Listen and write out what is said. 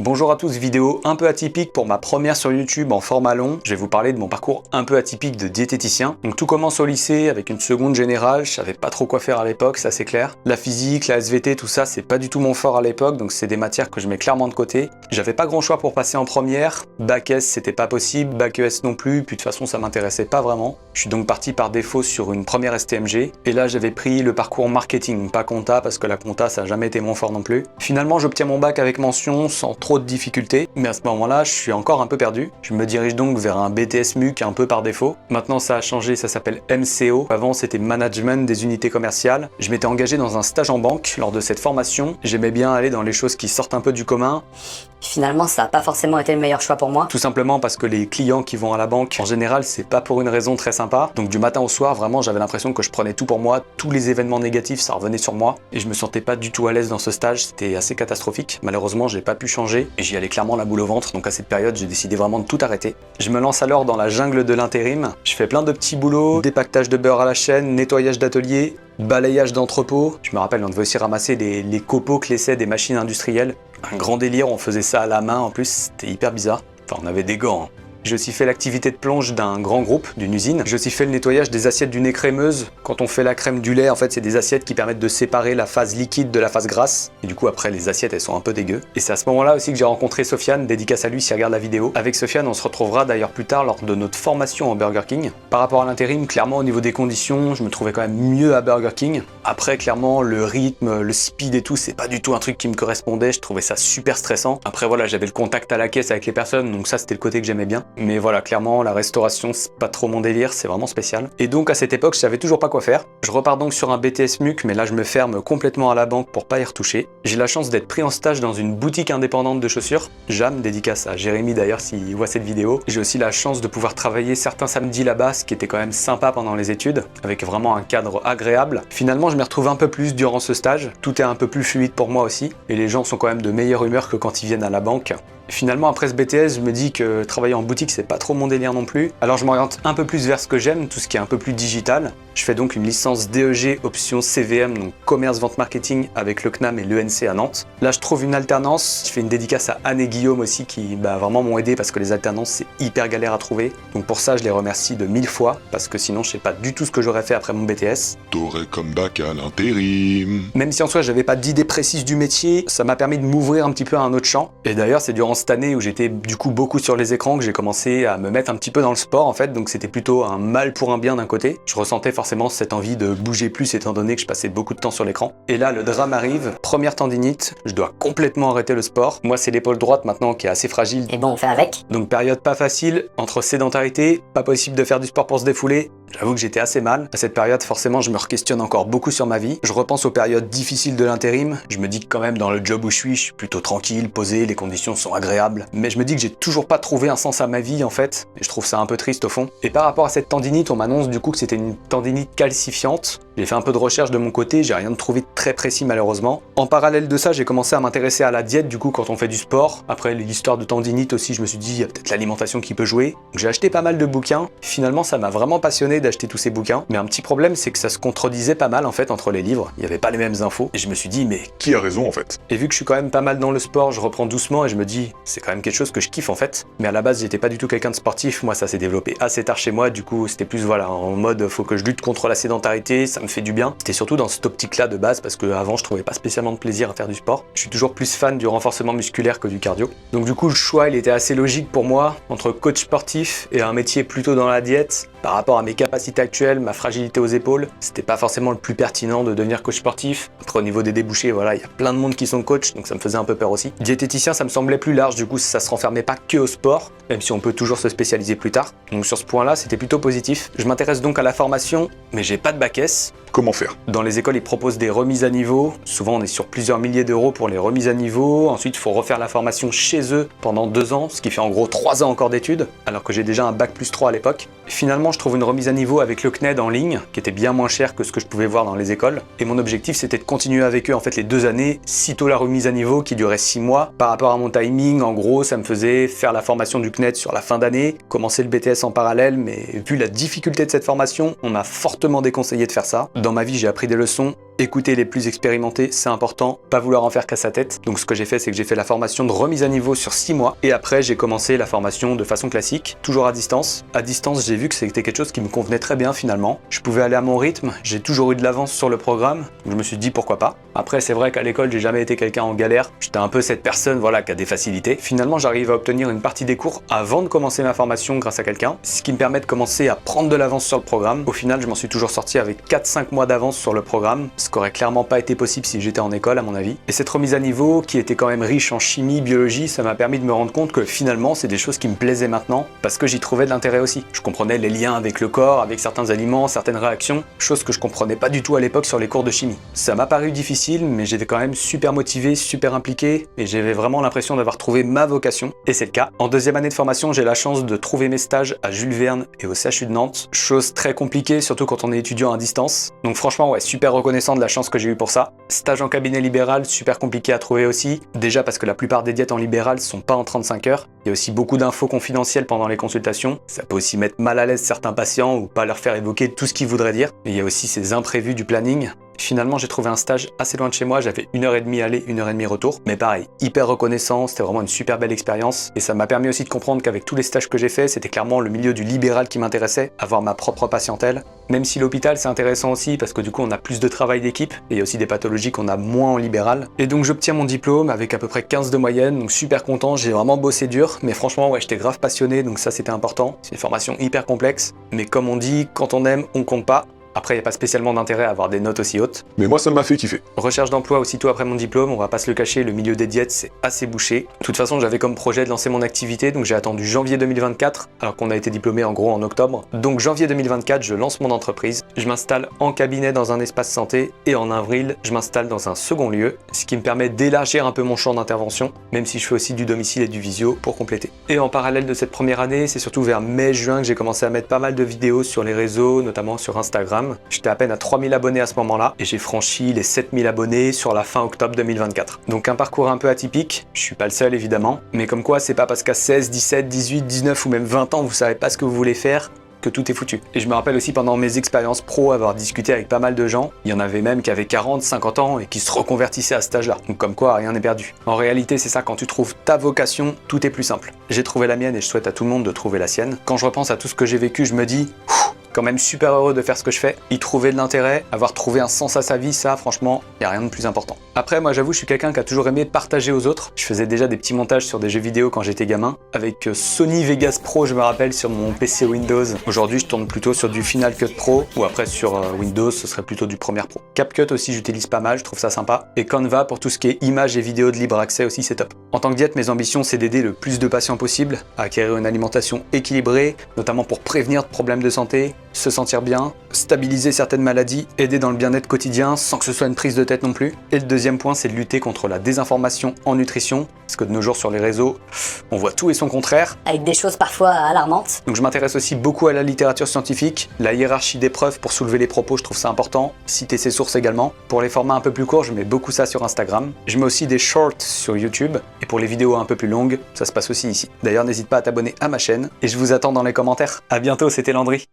Bonjour à tous, vidéo un peu atypique pour ma première sur YouTube en format long. Je vais vous parler de mon parcours un peu atypique de diététicien. Donc tout commence au lycée avec une seconde générale, je savais pas trop quoi faire à l'époque, ça c'est clair. La physique, la SVT, tout ça c'est pas du tout mon fort à l'époque, donc c'est des matières que je mets clairement de côté. J'avais pas grand choix pour passer en première, bac S c'était pas possible, bac ES non plus, puis de toute façon ça m'intéressait pas vraiment. Je suis donc parti par défaut sur une première STMG, et là j'avais pris le parcours marketing, pas compta parce que la compta ça a jamais été mon fort non plus. Finalement j'obtiens mon bac avec mention sans trop de difficultés, mais à ce moment-là, je suis encore un peu perdu. Je me dirige donc vers un BTS MUC un peu par défaut. Maintenant, ça a changé, ça s'appelle MCO. Avant, c'était Management des unités commerciales. Je m'étais engagé dans un stage en banque lors de cette formation. J'aimais bien aller dans les choses qui sortent un peu du commun. Finalement, ça n'a pas forcément été le meilleur choix pour moi. Tout simplement parce que les clients qui vont à la banque, en général, c'est pas pour une raison très sympa. Donc du matin au soir, vraiment, j'avais l'impression que je prenais tout pour moi. Tous les événements négatifs, ça revenait sur moi. Et je me sentais pas du tout à l'aise dans ce stage. C'était assez catastrophique. Malheureusement, j'ai pas pu changer. Et j'y allais clairement la boule au ventre. Donc à cette période, j'ai décidé vraiment de tout arrêter. Je me lance alors dans la jungle de l'intérim. Je fais plein de petits boulots, dépaquetage de beurre à la chaîne, nettoyage d'atelier, balayage d'entrepôt. Je me rappelle, on devait aussi ramasser les copeaux que laissaient des machines industrielles. Un grand délire, on faisait ça à la main en plus, c'était hyper bizarre. Enfin, on avait des gants. Hein. J'ai aussi fait l'activité de plonge d'un grand groupe, d'une usine. J'ai aussi fait le nettoyage des assiettes du nez crémeuse. Quand on fait la crème du lait, en fait, c'est des assiettes qui permettent de séparer la phase liquide de la phase grasse. Et du coup, après, les assiettes, elles sont un peu dégueu. Et c'est à ce moment-là aussi que j'ai rencontré Sofiane, dédicace à lui s'il regarde la vidéo. Avec Sofiane, on se retrouvera d'ailleurs plus tard lors de notre formation en Burger King. Par rapport à l'intérim, clairement, au niveau des conditions, je me trouvais quand même mieux à Burger King. Après, clairement, le rythme, le speed et tout, c'est pas du tout un truc qui me correspondait. Je trouvais ça super stressant. Après, voilà, j'avais le contact à la caisse avec les personnes, donc ça, c'était le côté que j'aimais bien. Mais voilà, clairement, la restauration, c'est pas trop mon délire, c'est vraiment spécial. Et donc, à cette époque, je savais toujours pas quoi faire. Je repars donc sur un BTS MUC, mais là, je me ferme complètement à la banque pour pas y retoucher. J'ai la chance d'être pris en stage dans une boutique indépendante de chaussures. Jam, dédicace à Jérémy d'ailleurs s'il voit cette vidéo. J'ai aussi la chance de pouvoir travailler certains samedis là-bas, ce qui était quand même sympa pendant les études, avec vraiment un cadre agréable. Finalement, je m'y retrouve un peu plus durant ce stage. Tout est un peu plus fluide pour moi aussi, et les gens sont quand même de meilleure humeur que quand ils viennent à la banque. Finalement, après ce BTS, je me dis que travailler en boutique, c'est pas trop mon délire non plus. Alors je m'oriente un peu plus vers ce que j'aime, tout ce qui est un peu plus digital. Je fais donc une licence DEG option CVM, donc commerce vente marketing avec le CNAM et l'ENC à Nantes. Là, je trouve une alternance. Je fais une dédicace à Anne et Guillaume aussi qui vraiment m'ont aidé parce que les alternances, c'est hyper galère à trouver. Donc pour ça, je les remercie de 1000 fois parce que sinon, je sais pas du tout ce que j'aurais fait après mon BTS. T'aurais comme bac à l'intérim. Même si en soi, j'avais pas d'idée précise du métier, ça m'a permis de m'ouvrir un petit peu à un autre champ. Et d'ailleurs, c'est durant cette année où j'étais du coup beaucoup sur les écrans que j'ai commencé à me mettre un petit peu dans le sport en fait, donc c'était plutôt un mal pour un bien d'un côté. Je ressentais forcément cette envie de bouger plus étant donné que je passais beaucoup de temps sur l'écran. Et là le drame arrive, première tendinite, je dois complètement arrêter le sport. Moi c'est l'épaule droite maintenant qui est assez fragile. Et bon, on fait avec. Donc période pas facile, entre sédentarité, pas possible de faire du sport pour se défouler. J'avoue que j'étais assez mal. À cette période, forcément, je me re-questionne encore beaucoup sur ma vie. Je repense aux périodes difficiles de l'intérim. Je me dis que quand même, dans le job où je suis plutôt tranquille, posé, les conditions sont agréables. Mais je me dis que j'ai toujours pas trouvé un sens à ma vie, en fait. Et je trouve ça un peu triste au fond. Et par rapport à cette tendinite, on m'annonce du coup que c'était une tendinite calcifiante. J'ai fait un peu de recherche de mon côté, j'ai rien trouvé de très précis malheureusement. En parallèle de ça, j'ai commencé à m'intéresser à la diète du coup quand on fait du sport. Après l'histoire de tendinite aussi, je me suis dit, il y a peut-être l'alimentation qui peut jouer. Donc j'ai acheté pas mal de bouquins. Finalement, ça m'a vraiment passionné d'acheter tous ces bouquins. Mais un petit problème, c'est que ça se contredisait pas mal en fait entre les livres. Il n'y avait pas les mêmes infos. Et je me suis dit, mais Qui a raison en fait? et vu que je suis quand même pas mal dans le sport, je reprends doucement et je me dis, c'est quand même quelque chose que je kiffe en fait. Mais à la base, j'étais pas du tout quelqu'un de sportif. Moi, ça s'est développé assez tard chez moi. Du coup, c'était plus voilà, en mode, faut que je lutte contre la sédentarité, ça me fait du bien. C'était surtout dans cette optique-là de base parce que avant, je trouvais pas spécialement de plaisir à faire du sport. Je suis toujours plus fan du renforcement musculaire que du cardio. Donc du coup, le choix, il était assez logique pour moi entre coach sportif et un métier plutôt dans la diète. Par rapport à mes capacités actuelles, ma fragilité aux épaules, c'était pas forcément le plus pertinent de devenir coach sportif. Après, au niveau des débouchés, voilà, il y a plein de monde qui sont coachs, donc ça me faisait un peu peur aussi. Diététicien, ça me semblait plus large, du coup, ça se renfermait pas que au sport, même si on peut toujours se spécialiser plus tard. Donc sur ce point-là, c'était plutôt positif. Je m'intéresse donc à la formation, mais j'ai pas de bac S. Comment faire? Dans les écoles, ils proposent des remises à niveau. Souvent, on est sur plusieurs milliers d'euros pour les remises à niveau. Ensuite, il faut refaire la formation chez eux pendant 2 ans, ce qui fait en gros 3 ans encore d'études, alors que j'ai déjà un bac plus 3 à l'époque. Finalement, je trouve une remise à niveau avec le CNED en ligne, qui était bien moins cher que ce que je pouvais voir dans les écoles. Et mon objectif, c'était de continuer avec eux en fait les 2 années, sitôt la remise à niveau qui durait 6 mois. Par rapport à mon timing, en gros, ça me faisait faire la formation du CNED sur la fin d'année, commencer le BTS en parallèle, mais vu la difficulté de cette formation, on m'a fortement déconseillé de faire ça. Dans ma vie, j'ai appris des leçons. Écouter les plus expérimentés, c'est important, pas vouloir en faire qu'à sa tête. Donc ce que j'ai fait, c'est que j'ai fait la formation de remise à niveau sur 6 mois et après j'ai commencé la formation de façon classique, toujours à distance. À distance, j'ai vu que c'était quelque chose qui me convenait très bien finalement. Je pouvais aller à mon rythme, j'ai toujours eu de l'avance sur le programme, donc je me suis dit pourquoi pas. Après, c'est vrai qu'à l'école, j'ai jamais été quelqu'un en galère. J'étais un peu cette personne, voilà, qui a des facilités. Finalement, j'arrive à obtenir une partie des cours avant de commencer ma formation grâce à quelqu'un, ce qui me permet de commencer à prendre de l'avance sur le programme. Au final, je m'en suis toujours sorti avec 4-5 mois d'avance sur le programme, ce qui aurait clairement pas été possible si j'étais en école à mon avis. Et cette remise à niveau, qui était quand même riche en chimie, biologie, ça m'a permis de me rendre compte que finalement, c'est des choses qui me plaisaient maintenant, parce que j'y trouvais de l'intérêt aussi. Je comprenais les liens avec le corps, avec certains aliments, certaines réactions, chose que je comprenais pas du tout à l'époque sur les cours de chimie. Ça m'a paru difficile, mais j'étais quand même super motivé, super impliqué, et j'avais vraiment l'impression d'avoir trouvé ma vocation, et c'est le cas. En deuxième année de formation, j'ai la chance de trouver mes stages à Jules Verne et au CHU de Nantes, chose très compliquée, surtout quand on est étudiant à distance. Donc franchement, ouais, super reconnaissant de la chance que j'ai eu pour ça. Stage en cabinet libéral, super compliqué à trouver aussi, déjà parce que la plupart des diètes en libéral sont pas en 35 heures. Il y a aussi beaucoup d'infos confidentielles pendant les consultations, ça peut aussi mettre mal à l'aise certains patients ou pas leur faire évoquer tout ce qu'ils voudraient dire. Et il y a aussi ces imprévus du planning. Finalement, j'ai trouvé un stage assez loin de chez moi, j'avais 1h30 aller, 1h30 retour. Mais pareil, hyper reconnaissant, c'était vraiment une super belle expérience. Et ça m'a permis aussi de comprendre qu'avec tous les stages que j'ai faits, c'était clairement le milieu du libéral qui m'intéressait, avoir ma propre patientèle. Même si l'hôpital, c'est intéressant aussi, parce que du coup, on a plus de travail d'équipe, et il y a aussi des pathologies qu'on a moins en libéral. Et donc, j'obtiens mon diplôme avec à peu près 15 de moyenne, donc super content, j'ai vraiment bossé dur. Mais franchement, ouais, j'étais grave passionné, donc ça, c'était important. C'est une formation hyper complexe. Mais comme on dit, quand on aime, on compte pas. Après, il n'y a pas spécialement d'intérêt à avoir des notes aussi hautes. Mais moi, ça m'a fait kiffer. Recherche d'emploi aussitôt après mon diplôme, on va pas se le cacher, le milieu des diètes c'est assez bouché. De toute façon, j'avais comme projet de lancer mon activité, donc j'ai attendu janvier 2024, alors qu'on a été diplômé en gros en octobre. Donc janvier 2024, je lance mon entreprise, je m'installe en cabinet dans un espace santé, et en avril, je m'installe dans un second lieu, ce qui me permet d'élargir un peu mon champ d'intervention, même si je fais aussi du domicile et du visio pour compléter. Et en parallèle de cette première année, c'est surtout vers mai-juin que j'ai commencé à mettre pas mal de vidéos sur les réseaux, notamment sur Instagram. J'étais à peine à 3000 abonnés à ce moment-là et j'ai franchi les 7000 abonnés sur la fin octobre 2024. Donc un parcours un peu atypique, je suis pas le seul évidemment, mais comme quoi c'est pas parce qu'à 16, 17, 18, 19 ou même 20 ans vous savez pas ce que vous voulez faire que tout est foutu. Et je me rappelle aussi pendant mes expériences pro avoir discuté avec pas mal de gens, il y en avait même qui avaient 40, 50 ans et qui se reconvertissaient à cet âge-là. Donc comme quoi rien n'est perdu. En réalité c'est ça, quand tu trouves ta vocation, tout est plus simple. J'ai trouvé la mienne et je souhaite à tout le monde de trouver la sienne. Quand je repense à tout ce que j'ai vécu, je me dis quand même super heureux de faire ce que je fais, y trouver de l'intérêt, avoir trouvé un sens à sa vie, ça franchement, y a rien de plus important. Après moi j'avoue je suis quelqu'un qui a toujours aimé partager aux autres. Je faisais déjà des petits montages sur des jeux vidéo quand j'étais gamin, avec Sony Vegas Pro je me rappelle sur mon PC Windows. Aujourd'hui je tourne plutôt sur du Final Cut Pro, ou après sur Windows ce serait plutôt du Premiere Pro. CapCut aussi j'utilise pas mal, je trouve ça sympa. Et Canva pour tout ce qui est images et vidéos de libre accès aussi c'est top. En tant que diète, mes ambitions c'est d'aider le plus de patients possible à acquérir une alimentation équilibrée, notamment pour prévenir de problèmes de santé, se sentir bien, stabiliser certaines maladies, aider dans le bien-être quotidien sans que ce soit une prise de tête non plus. Et le deuxième point, c'est de lutter contre la désinformation en nutrition, parce que de nos jours sur les réseaux, on voit tout et son contraire. Avec des choses parfois alarmantes. Donc je m'intéresse aussi beaucoup à la littérature scientifique, la hiérarchie des preuves pour soulever les propos, je trouve ça important, citer ses sources également. Pour les formats un peu plus courts, je mets beaucoup ça sur Instagram. Je mets aussi des shorts sur YouTube, et pour les vidéos un peu plus longues, ça se passe aussi ici. D'ailleurs, n'hésite pas à t'abonner à ma chaîne, et je vous attends dans les commentaires. À bientôt, c'était Landry.